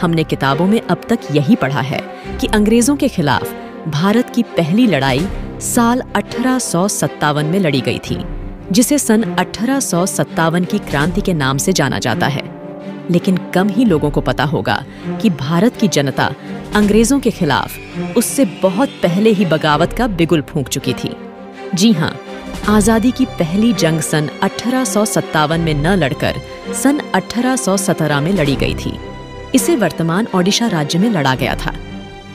हमने किताबों में अब तक यही पढ़ा है कि अंग्रेजों के खिलाफ भारत की पहली लड़ाई साल 1857 में लड़ी गई थी, जिसे सन 1857 की क्रांति के नाम से जाना जाता है। लेकिन कम ही लोगों को पता होगा कि भारत की जनता अंग्रेजों के खिलाफ उससे बहुत पहले ही बगावत का बिगुल फूंक चुकी थी। जी हाँ, आज़ादी की पहली जंग सन 1857 में न लड़कर सन 1817 में लड़ी गई थी। इसे वर्तमान ओडिशा राज्य में लड़ा गया था।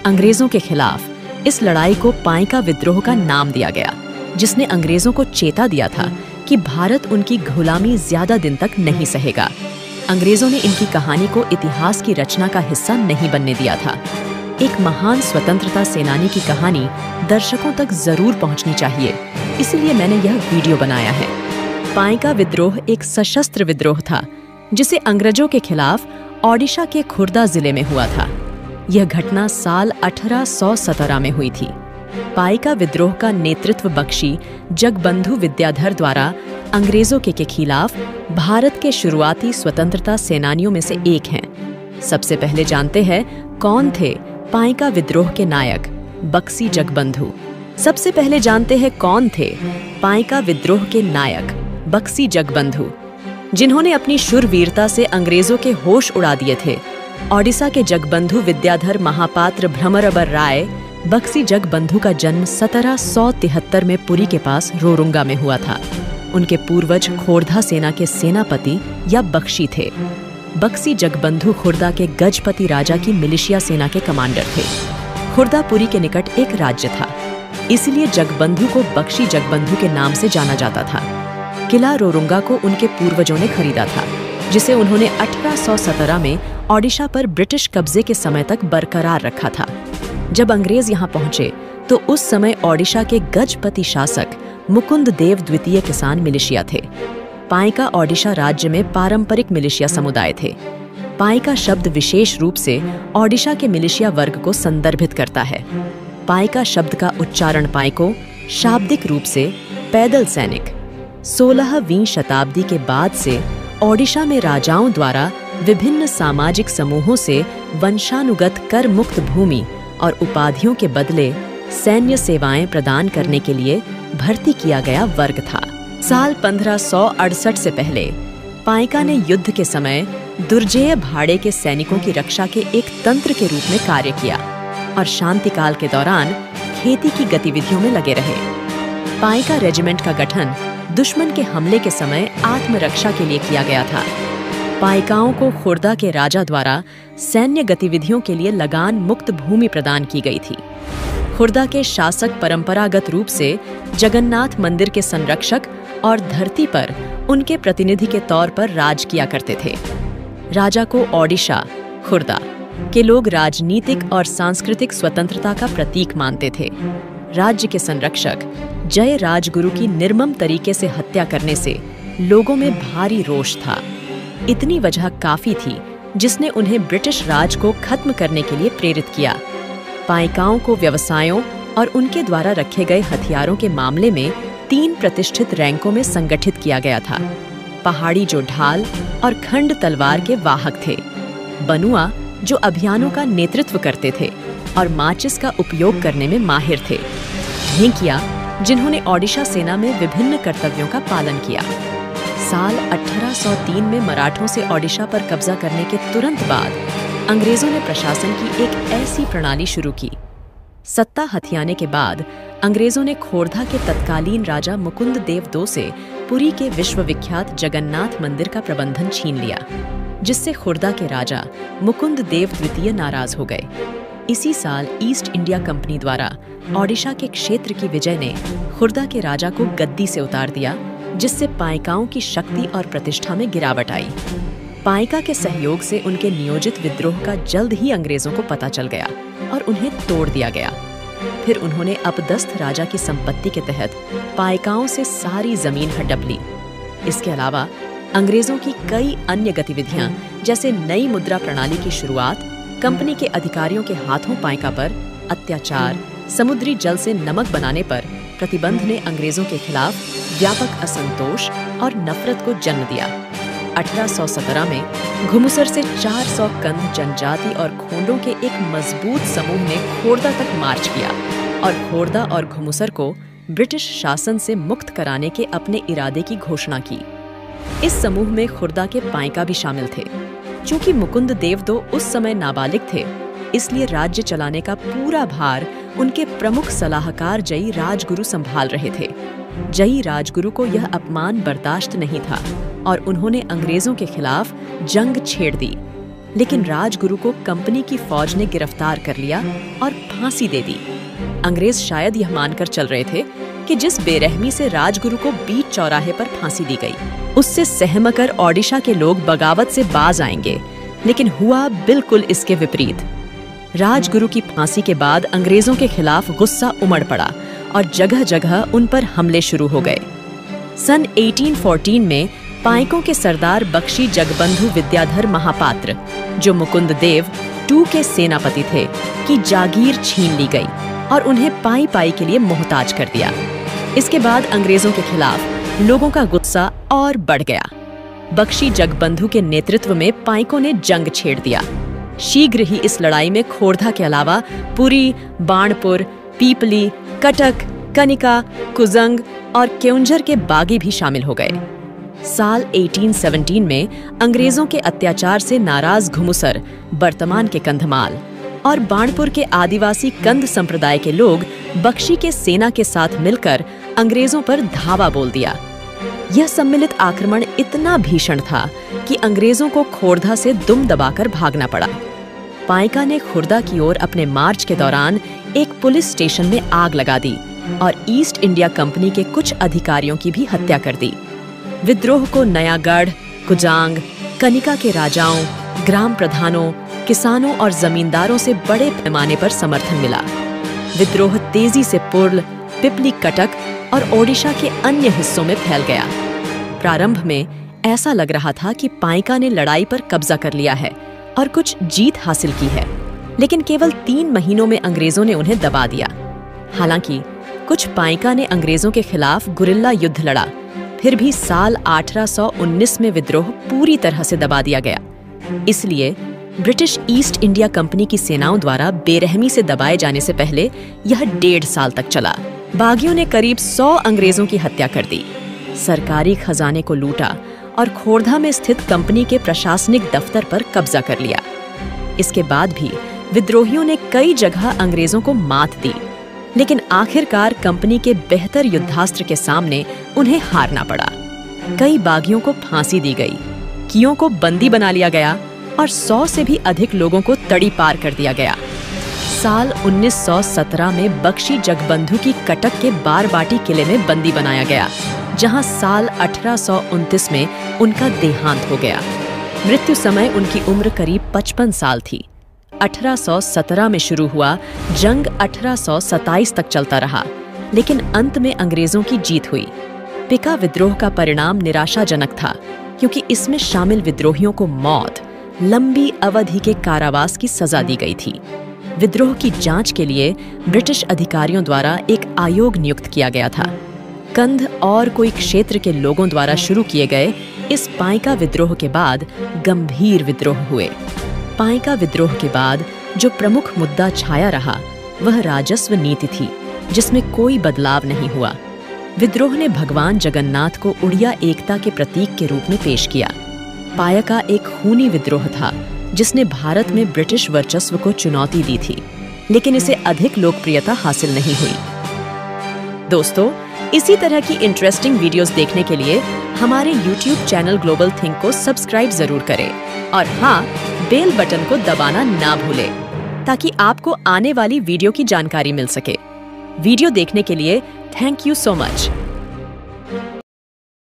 अंग्रेजों के खिलाफ इस लड़ाई को पाइका विद्रोह का नाम दिया गया, जिसने अंग्रेजों को चेता दिया था कि भारत उनकी गुलामी ज्यादा दिन तक नहीं सहेगा। अंग्रेजों ने इनकी कहानी को इतिहास की रचना का हिस्सा नहीं बनने दिया था। एक महान स्वतंत्रता सेनानी की कहानी दर्शकों तक जरूर पहुंचनी चाहिए, इसलिए मैंने यह वीडियो बनाया है। पाइका विद्रोह एक सशस्त्र विद्रोह था जिसे अंग्रेजों के खिलाफ ओडिशा के खुर्दा जिले में हुआ था। यह घटना साल 1817 में हुई थी। पाइका विद्रोह का नेतृत्व बख्शी जगबंधु विद्याधर द्वारा अंग्रेजों के खिलाफ भारत के शुरुआती स्वतंत्रता सेनानियों में से एक हैं। सबसे पहले जानते हैं कौन थे पाइका विद्रोह के नायक बक्सी जगबंधु। सबसे पहले जानते हैं कौन थे पाइका विद्रोह के नायक बक्सी जगबंधु, जिन्होंने अपनी शूरवीरता से अंग्रेजों के होश उड़ा दिए थे। ओडिशा के जगबंधु विद्याधर महापात्र भ्रमरबर राय बक्सी जगबंधु का जन्म 1773 में पुरी के पास रोरुंगा में हुआ था। उनके पूर्वज खोरधा सेना के सेनापति या बख्शी थे। बक्सी जगबंधु खुर्दा के गजपति राजा की मिलिशिया सेना के कमांडर थे। खुर्दा पुरी के निकट एक राज्य था, इसलिए जगबंधु को बक्शी जगबंधु के नाम से जाना जाता था। किला रोरुंगा को उनके पूर्वजों ने खरीदा था, जिसे उन्होंने 1817 में ओडिशा पर ब्रिटिश कब्जे के समय तक बरकरार रखा था। जब अंग्रेज यहाँ पहुंचे तो उस समय ओडिशा के गजपति शासक मुकुंद देव द्वितीय किसान मिलिशिया थे। पाइका ओडिशा राज्य में पारंपरिक मिलिशिया समुदाय थे। पाइका शब्द विशेष रूप से ओडिशा के मिलिशिया वर्ग को संदर्भित करता है। पाइका शब्द का उच्चारण पाइको शाब्दिक रूप से पैदल सैनिक। 16वीं शताब्दी के बाद से ओडिशा में राजाओं द्वारा विभिन्न सामाजिक समूहों से वंशानुगत कर मुक्त भूमि और उपाधियों के बदले सैन्य सेवाएं प्रदान करने के लिए भर्ती किया गया वर्ग था। साल 1568 से पहले पाइका ने युद्ध के समय दुर्जेय भाड़े के सैनिकों की रक्षा के एक तंत्र के रूप में कार्य किया और शांति काल के दौरान खेती की गतिविधियों में लगे रहे। पाइका रेजिमेंट का गठन दुश्मन के हमले के समय आत्मरक्षा के लिए किया गया था। पाइकाओं को खुर्दा के राजा द्वारा सैन्य गतिविधियों के लिए लगान मुक्त भूमि प्रदान की गई थी। खुर्दा के शासक परंपरागत रूप से जगन्नाथ मंदिर के संरक्षक और धरती पर उनके प्रतिनिधि के तौर पर राज किया करते थे। राजा को ओडिशा, खुर्दा के लोग राजनीतिक और सांस्कृतिक स्वतंत्रता का प्रतीक मानते थे। राज्य के संरक्षक जय राजगुरु की निर्मम तरीके से हत्या करने से लोगों में भारी रोष था। इतनी वजह काफी थी जिसने उन्हें ब्रिटिश राज को खत्म करने के लिए प्रेरित किया। पाइकाओं को व्यवसायों और उनके द्वारा रखे गए हथियारों के मामले में 3 प्रतिष्ठित रैंकों में संगठित किया गया था। पहाड़ी जो ढाल और खंड तलवार के वाहक थे, बनुआ जो अभियानों का नेतृत्व करते थे और माचिस का उपयोग करने में माहिर थे, ढेंकिया जिन्होंने ओडिशा सेना में विभिन्न कर्तव्यों का पालन किया। साल 1803 में मराठों से ओडिशा पर कब्जा करने के तुरंत बाद अंग्रेजों ने प्रशासन की एक ऐसी प्रणाली शुरू की। सत्ता हथियाने के बाद अंग्रेजों ने खोरधा के तत्कालीन राजा मुकुंद देव II से पुरी के विश्वविख्यात जगन्नाथ मंदिर का प्रबंधन छीन लिया, जिससे खुर्दा के राजा मुकुंद देव द्वितीय नाराज हो गए। इसी साल ईस्ट इंडिया कंपनी द्वारा ओडिशा के क्षेत्र की विजय ने खुर्दा के राजा को गद्दी से उतार दिया, जिससे पाइकाओं की शक्ति और प्रतिष्ठा में गिरावट आई। पाइका के सहयोग से उनके नियोजित विद्रोह का जल्द ही अंग्रेजों को पता चल गया और उन्हें तोड़ दिया गया। फिर उन्होंने अपदस्थ राजा की संपत्ति के तहत पाइकाओं से सारी जमीन हड़प ली। इसके अलावा अंग्रेजों की कई अन्य गतिविधियां जैसे नई मुद्रा प्रणाली की शुरुआत, कंपनी के अधिकारियों के हाथों पाइका पर अत्याचार, समुद्री जल से नमक बनाने पर प्रतिबंध ने अंग्रेजों के खिलाफ व्यापक असंतोष और नफरत को जन्म दिया। 1817 में घुमुसर से 400 कंध जनजाति और खोंडों के एक मजबूत समूह ने खोड़दा तक मार्च किया और खोड़दा और घुमुसर को ब्रिटिश शासन से मुक्त कराने के अपने इरादे की घोषणा की। इस समूह में खुर्दा के पाइका भी शामिल थे। चूंकि मुकुंद देवदो उस समय नाबालिग थे, इसलिए राज्य चलाने का पूरा भार उनके प्रमुख सलाहकार जयी राजगुरु संभाल रहे थे। जयी राजगुरु को यह अपमान बर्दाश्त नहीं था और उन्होंने अंग्रेजों के खिलाफ जंग छेड़ दी। लेकिन राजगुरु को कंपनी की फौज ने गिरफ्तार कर लिया और फांसी दे दी। अंग्रेज शायद यह मानकर चल रहे थे कि जिस बेरहमी से राजगुरु को बीच चौराहे पर फांसी दी गई, उससे सहमकर ओडिशा के लोग बगावत से बाज आएंगे, लेकिन हुआ बिल्कुल इसके विपरीत। राजगुरु की फांसी के बाद अंग्रेजों के खिलाफ गुस्सा उमड़ पड़ा और जगह जगह उन पर हमले शुरू हो गए। सन 1814 में पाइकों के सरदार बख्शी जगबंधु विद्याधर महापात्र, जो मुकुंद देव II के सेनापति थे, की जागीर छीन ली गई और उन्हें पाई पाई के लिए मोहताज कर दिया। इसके बाद अंग्रेजों के खिलाफ लोगों का गुस्सा और बढ़ गया। बख्शी जगबंधु के नेतृत्व में पाइकों ने जंग छेड़ दिया। शीघ्र ही इस लड़ाई में खोड़दा के अलावा पुरी, बाणपुर, पीपली, कटक, कनिका, कुजंग और केउंझर के बागी भी शामिल हो गए। साल 1817 में अंग्रेजों के अत्याचार से नाराज घुमुसर, वर्तमान के कंधमाल, और बाणपुर के आदिवासी कंद संप्रदाय के लोग बख्शी के सेना के साथ मिलकर अंग्रेजों पर धावा बोल दिया। यह सम्मिलित आक्रमण इतना भीषण था कि अंग्रेजों को खोड़दा से दुम दबाकर भागना पड़ा। पाइका ने खुर्दा की ओर अपने मार्च के दौरान एक पुलिस स्टेशन में आग लगा दी और ईस्ट इंडिया कंपनी के कुछ अधिकारियों की भी हत्या कर दी। विद्रोह को नयागढ़, कुजांग, कनिका के राजाओं, ग्राम प्रधानों, किसानों और जमींदारों से बड़े पैमाने पर समर्थन मिला। विद्रोह तेजी से पुर्ल, पिपली, कटक और ओडिशा के अन्य हिस्सों में फैल गया। प्रारंभ में ऐसा लग रहा था कि पाइका ने लड़ाई पर कब्जा कर लिया है और कुछ जीत हासिल की है, लेकिन केवल 3 महीनों में अंग्रेजों ने उन्हें दबा दिया। हालांकि कुछ पाइका ने अंग्रेजों के खिलाफ गुरिल्ला युद्ध लड़ा, फिर भी साल 1819 में विद्रोह पूरी तरह से दबा दिया गया। इसलिए ब्रिटिश ईस्ट इंडिया कंपनी की सेनाओं द्वारा बेरहमी से दबाए जाने से पहले यह 1.5 साल तक चला। बागियों ने करीब 100 अंग्रेजों की हत्या कर दी, सरकारी खजाने को लूटा और खोड़दा में स्थित कंपनी के प्रशासनिक दफ्तर पर कब्जा कर लिया। इसके बाद भी विद्रोहियों ने कई जगह अंग्रेजों को मात दी, लेकिन आखिरकार कंपनी के बेहतर युद्धास्त्र के सामने उन्हें हारना पड़ा। कई बागियों को फांसी दी गई, कियों को बंदी बना लिया गया और 100 से भी अधिक लोगों को तड़ी पार कर दिया गया। साल 1917 में बख्शी जगबंधु की कटक के बारबाटी किले में बंदी बनाया गया, जहां साल 1829 में उनका देहांत हो गया। मृत्यु समय उनकी उम्र करीब 55 साल थी। 1817 में शुरू हुआ जंग 1827 तक चलता रहा, लेकिन अंत में अंग्रेजों की जीत हुई। पिका विद्रोह का परिणाम निराशाजनक था, क्योंकि इसमें शामिल विद्रोहियों को मौत, लंबी अवधि के कारावास की सजा दी गई थी। विद्रोह की जांच के लिए ब्रिटिश अधिकारियों द्वारा एक आयोग नियुक्त किया गया था। कंध और कोई क्षेत्र के लोगों द्वारा शुरू किए गए इस पाइका विद्रोह के बाद गंभीर विद्रोह हुए। पाइका विद्रोह के बाद जो प्रमुख मुद्दा छाया रहा वह राजस्व नीति थी, जिसमें कोई बदलाव नहीं हुआ। विद्रोह ने भगवान जगन्नाथ को उड़िया एकता के प्रतीक के रूप में पेश किया। पाइका एक खूनी विद्रोह था जिसने भारत में ब्रिटिश वर्चस्व को चुनौती दी थी, लेकिन इसे अधिक लोकप्रियता हासिल नहीं हुई। दोस्तों, इसी तरह की इंटरेस्टिंग वीडियोस देखने के लिए हमारे YouTube चैनल ग्लोबल थिंक को सब्सक्राइब जरूर करें और हाँ, बेल बटन को दबाना ना भूलें, ताकि आपको आने वाली वीडियो की जानकारी मिल सके। वीडियो देखने के लिए थैंक यू सो मच।